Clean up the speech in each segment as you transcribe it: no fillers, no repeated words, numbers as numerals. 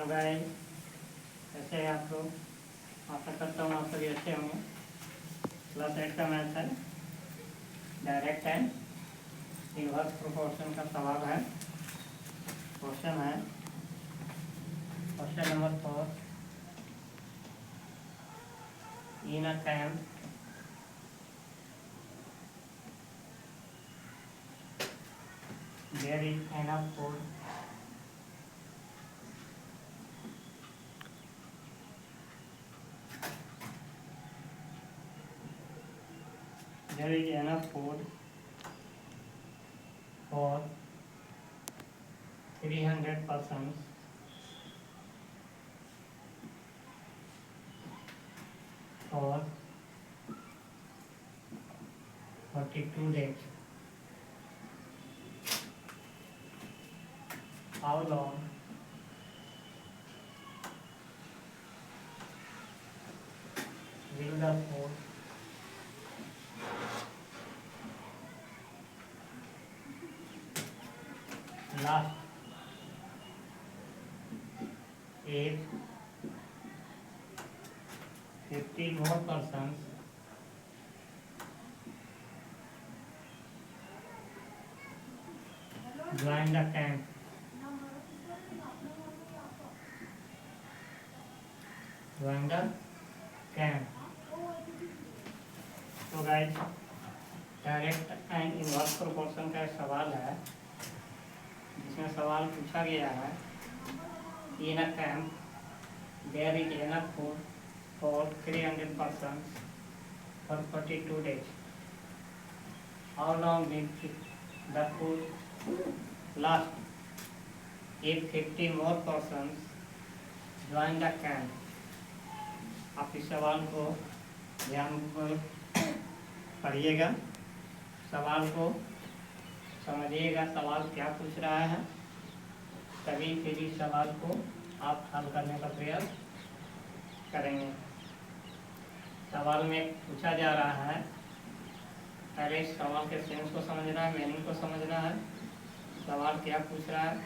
Hello guys, कैसे हैं आप लोग। आशा करता हूँ आप सभी अच्छे होंगे। क्लास 8 का मैथ है, डायरेक्ट एंड इनवर्स प्रोपोर्शन का सवाल है। क्वेश्चन है question number 4। In a camp there is enough food for 300 persons for 42 days. How long will the food last if 50 more persons join the camp? तो guys, direct and inverse proportion का एक सवाल है, जिसमें सवाल पूछा गया है in a camp there is enough food for 300 persons for 42 days. How long will the food last if 50 more persons join the camp? आप इस सवाल को ध्यानपूर्वक पढ़िएगा, सवाल को समझिएगा, सवाल क्या पूछ रहा है, तभी फिर इस सवाल को आप हल करने का प्रयास करेंगे। सवाल में पूछा जा रहा है, पहले इस सवाल के सेंस को समझना है, मीनिंग को समझना है, सवाल क्या पूछ रहा है,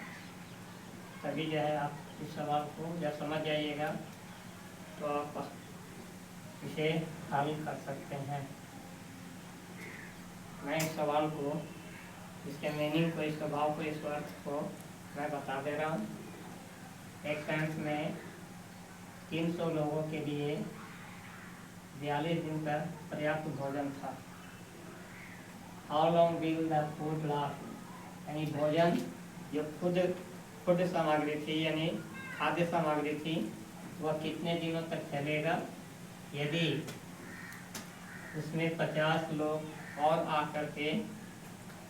तभी जो है आप इस सवाल को जब समझ जाइएगा तो आप इसे हल कर सकते हैं। मैं इस सवाल को, इसके मीनिंग को, इस स्वभाव को, इस अर्थ को मैं बता दे रहा हूँ। एक कैंप में 300 लोगों के लिए 42 दिन का पर्याप्त भोजन था। How long will the food last, यानी भोजन जो फूड सामग्री थी, यानी खाद्य सामग्री थी, वह कितने दिनों तक चलेगा यदि उसमें 50 लोग और आकर के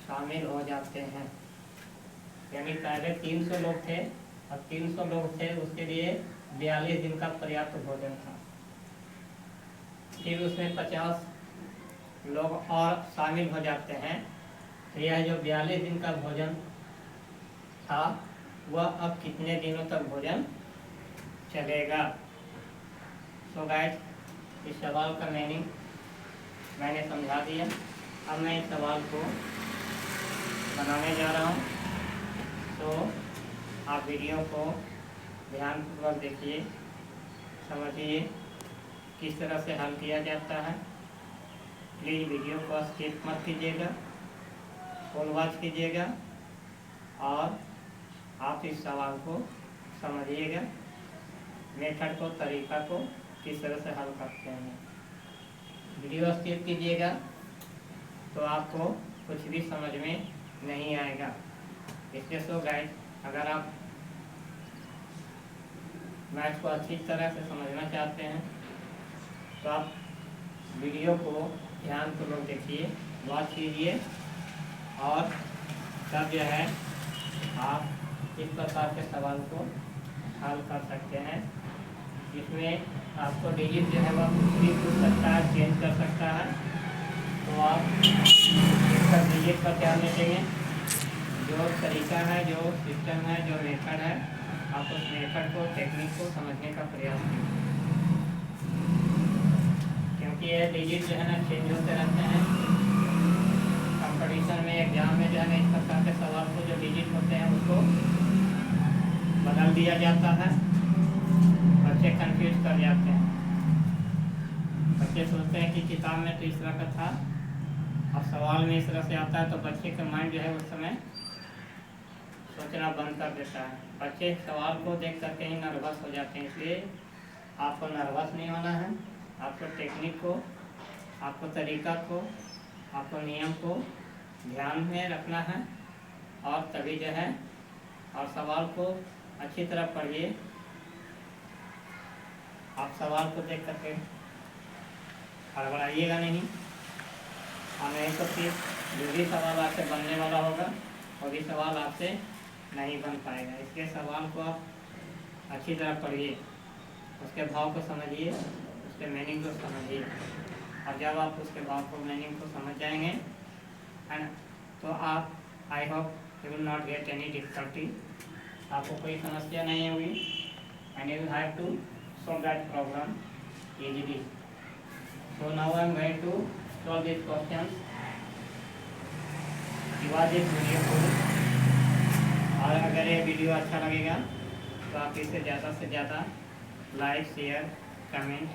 शामिल हो जाते हैं। यानी पहले 300 लोग थे, अब 300 लोग थे, उसके लिए 42 दिन का पर्याप्त भोजन था। फिर उसमें 50 लोग और शामिल हो जाते हैं, तो यह जो 42 दिन का भोजन था वह अब कितने दिनों तक भोजन चलेगा। सो गाइस, इस सवाल का मीनिंग मैंने समझा दिया। अब मैं इस सवाल को बनाने जा रहा हूँ, तो आप वीडियो को ध्यानपूर्वक देखिए, समझिए किस तरह से हल किया जाता है। प्लीज़ वीडियो को स्किप मत कीजिएगा, फुल वॉच कीजिएगा और आप इस सवाल को समझिएगा, मेथड को, तरीका को किस तरह से हल करते हैं। वीडियो स्किप कीजिएगा तो आपको कुछ भी समझ में नहीं आएगा। इसलिए सो गाइस, अगर आप मैथ को अच्छी तरह से समझना चाहते हैं तो आप वीडियो को ध्यानपूर्वक देखिए, वॉच कीजिए और तब जो है आप इस प्रकार के सवाल को हल कर सकते हैं, जिसमें आपको डिजिट जो है वह कुछ भी पूछ सकता है, चेंज कर सकता है। तो आप इसका डिजिट पर ध्यान देंगे, जो तरीका है, जो सिस्टम है, जो मेथड है, आप उस मेथड को, टेक्निक को समझने का प्रयास कीजिए, क्योंकि ये डिजिट जो है ना चेंज होते रहते हैं। कंपटीशन में, एग्जाम में जो है ना इस प्रकार के सवाल को, जो डिजिट होते हैं उसको बदल दिया जाता है, बच्चे कंफ्यूज कर जाते हैं। बच्चे सोचते हैं कि किताब में तो इस तरह का था, अब सवाल में इस तरह से आता है, तो बच्चे का माइंड जो है उस समय सोचना बंद कर देता है। बच्चे सवाल को देख करके ही नर्वस हो जाते हैं। इसलिए आपको नर्वस नहीं होना है, आपको टेक्निक को, आपको तरीका को, आपको नियम को ध्यान में रखना है, और तभी जो है, और सवाल को अच्छी तरह पढ़िए। आप सवाल को देख करके हड़बड़ाइएगा नहीं, और नहीं तो फिर जो भी सवाल आपसे बनने वाला होगा वो भी सवाल आपसे नहीं बन पाएगा। इसलिए सवाल को आप अच्छी तरह पढ़िए, उसके भाव को समझिए, उसके मीनिंग को समझिए, और जब आप उसके भाव को, मीनिंग को समझ जाएंगे, है ना, तो आप, I hope you will not get any difficulty, आपको कोई समस्या नहीं होगी, and you have to solve that problem easily. So now I am going to solve this question. Watch this video full, और अगर ये वीडियो अच्छा लगेगा तो आप इसे ज़्यादा से ज़्यादा लाइक, शेयर, कमेंट,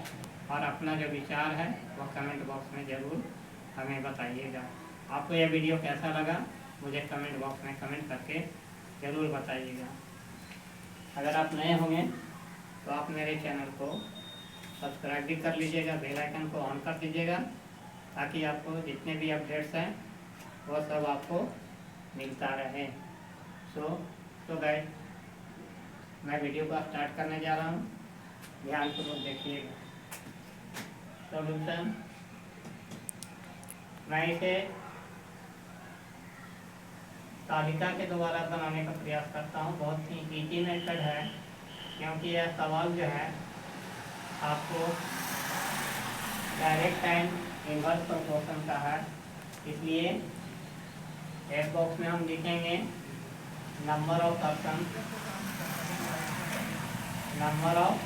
और अपना जो विचार है वो कमेंट बॉक्स में ज़रूर हमें बताइएगा। आपको यह वीडियो कैसा लगा मुझे कमेंट बॉक्स में कमेंट करके ज़रूर बताइएगा। अगर आप नए होंगे तो आप मेरे चैनल को सब्सक्राइब भी कर लीजिएगा, बेल आइकन को ऑन कर दीजिएगा, ताकि आपको जितने भी अपडेट्स हैं वो सब आपको मिलता रहे। सो गाइस, मैं वीडियो को स्टार्ट करने जा रहा हूँ, ध्यानपूर्वक देखिएगा। सॉल्यूशन, मैं इसे तालिका के द्वारा बनाने का प्रयास करता हूँ। बहुत ही इजी मेथड है, क्योंकि यह सवाल जो है आपको डायरेक्ट एंड इनवर्स प्रोपोर्शन का है। इसलिए एक बॉक्स में हम लिखेंगे number of person, number of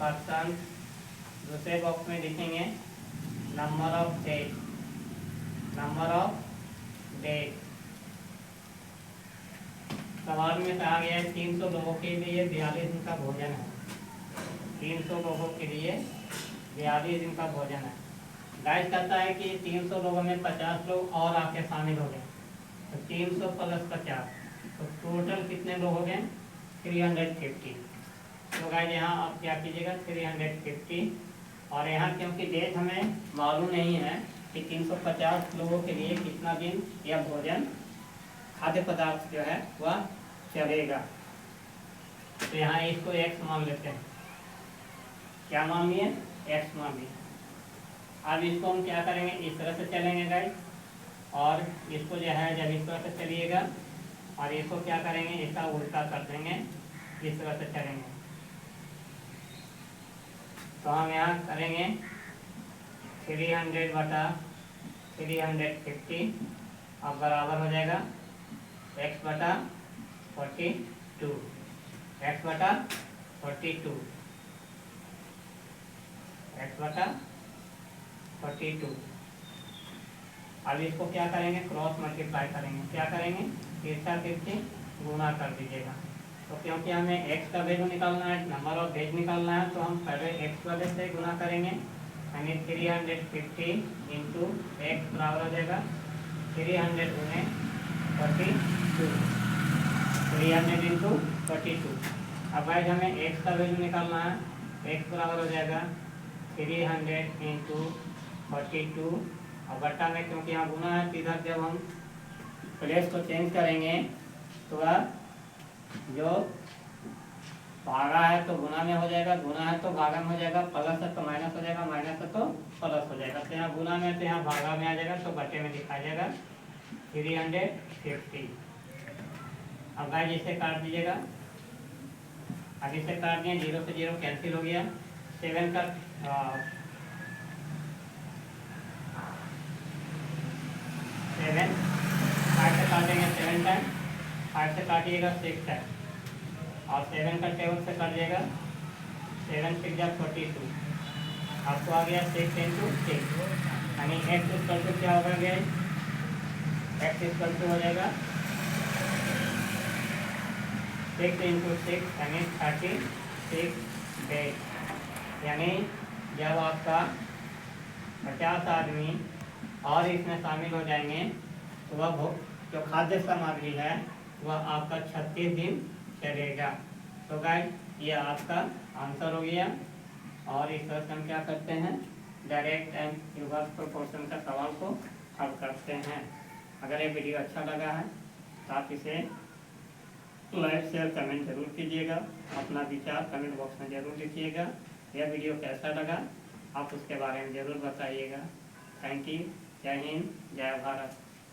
person, दूसरे बॉक्स में लिखेंगे number of days, number of days. सवाल में कहा गया है 300 लोगों के लिए 42 दिन का भोजन है। 300 लोगों के लिए 42 दिन का भोजन है। गाइस कहता है कि 300 लोगों में 50 लोग और आके शामिल हो गए, तो 300 प्लस 50, तो टोटल कितने लोग हो गए? 350। तो गाइस यहाँ आप क्या कीजिएगा 350, और यहाँ क्योंकि डेट हमें मालूम नहीं है कि 350 लोगों के लिए कितना दिन यह भोजन, खाद्य पदार्थ जो है वह चलेगा, तो यहाँ इसको x मान लेते हैं। क्या मान लिए? x मान लिए। अब इसको हम क्या करेंगे, इस तरह से चलेंगे गाइस, और इसको जो है जब इस तरह से चलिएगा और इसको क्या करेंगे, इसका उल्टा कर देंगे, इस तरह से चलेंगे। तो हम यहाँ करेंगे 300/350, अब बराबर हो जाएगा x/42, x/42, x/42। अब इसको क्या करेंगे, क्रॉस मल्टीप्लाई करेंगे। क्या करेंगे, तिरछा तिरछी गुना कर दीजिएगा। तो क्योंकि हमें x का वैल्यू निकालना है, नंबर ऑफ डेज निकालना है, तो हम पहले x वाले से गुना करेंगे, यानी 350 इंटू x बराबर हो जाएगा 300 गुने 42, 300 इंटू 42। अब गाइस हमें x का वैल्यू निकालना है, x बराबर हो जाएगा 300 इंटू 42, और बट्टा में क्योंकि यहाँ गुना है, इधर जब हम प्लेस को चेंज करेंगे तो वह जो भागा है तो गुना में हो जाएगा, गुना है तो भागा में हो जाएगा, प्लस है तो माइनस हो जाएगा, माइनस है तो प्लस हो जाएगा। तो यहाँ गुना में तो यहाँ भागा में आ जाएगा, तो बटे में दिखाया जाएगा 350। अब गाइस इसे काट दीजिएगा, अब इसे काट दिए, 0 से 0 कैंसिल हो गया, 7 का 7 5 से काटेंगे 7 टाइम, 5 से काटिएगा 6 टाइम, और 7 का 7 से काट जाएगा, 7 6 जा 42, आपको आ गया 6 इंटू 6, यानी x इक्वल टू क्या होगा गया, x इक्वल टू हो जाएगा 6 × 6 यानी 36 डेज। यानी जब आपका 50 आदमी और इसमें शामिल हो जाएंगे तो वह जो खाद्य सामग्री है वह आपका 36 दिन चलेगा। तो गाइस ये आपका आंसर हो गया। और इस तरह से हम क्या करते हैं, डायरेक्ट एंड इनवर्स प्रोपोर्शन का सवाल को हल करते हैं। अगर ये वीडियो अच्छा लगा है तो आप इसे लाइक शेयर कमेंट जरूर कीजिएगा। अपना विचार कमेंट बॉक्स में जरूर लिखिएगा। यह वीडियो कैसा लगा आप उसके बारे में जरूर बताइएगा। Thank you. जय हिंद, जय भारत।